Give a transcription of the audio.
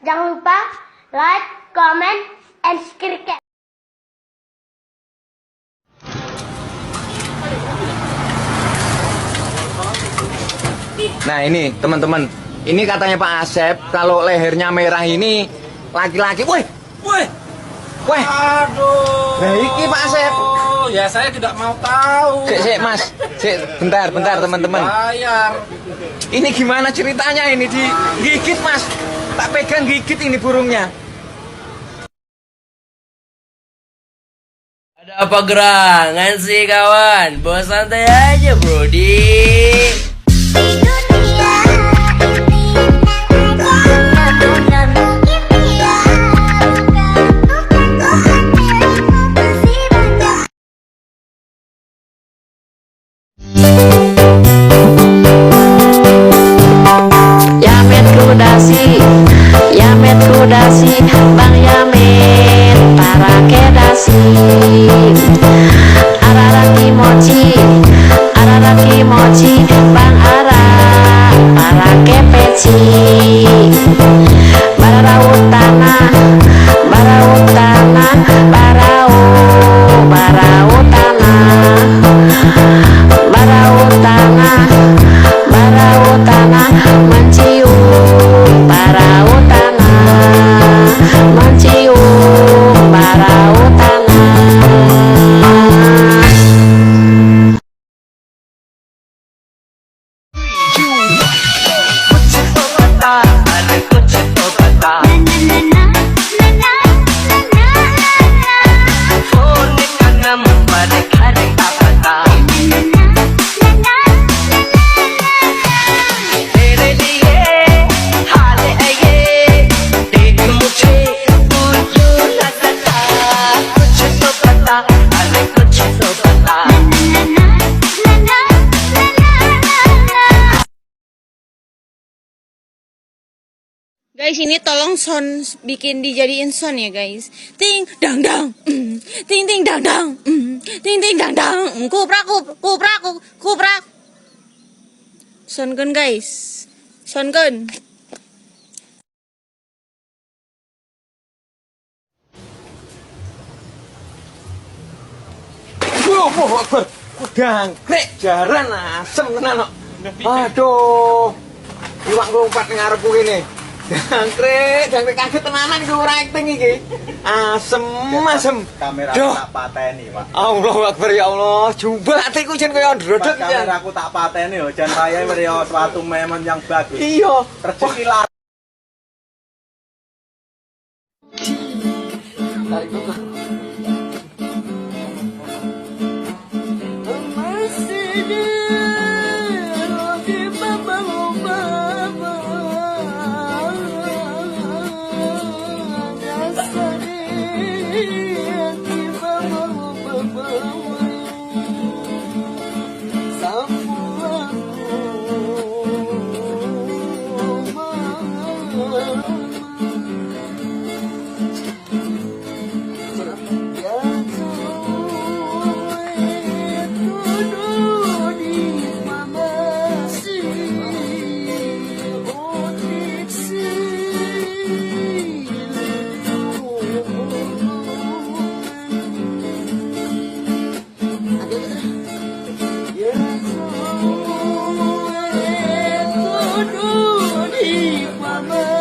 Jangan lupa like, comment, and subscribe. Nah ini teman-teman, ini katanya Pak Asep kalau lehernya merah ini laki-laki. Woi, Aduh. nah iki Pak Asep. Ya saya tidak mau tahu. Sik Mas, bentar teman-teman. Bayar. Ini gimana ceritanya ini digigit Mas? Tak pegang gigit ini burungnya. Ada apa gerangan sih kawan? Bawa santai aja Brody. Yamet kudasi, Bang Yamet para kedasi. Arara kimochi, Bang Ara para kepeci. Barautana, barautana, barautana, barautana, mencium barautana, mencium barautana. Guys, ini tolong sound bikin dijadiin sound ya guys. Ting dang dang, ting ting dang dang, ting ting dang dang, kuprak kuprak. Soundkan guys, soundkan. Wah, Akbar. Dangkrek jaran asem tenan kok. Aduh. Iwak lompat ngarepku ini. Jangkrik kaget tenanan iki ora acting iki. Asem. Kamera Duh. tak pateni, Pak. Allahu Akbar ya Allah. Jumbaté ku jen kaya ndrodot iki. Kamera aku tak pateni yo, jan saya yo suatu momen yang bagus. Iya. Rezeki lah. Mama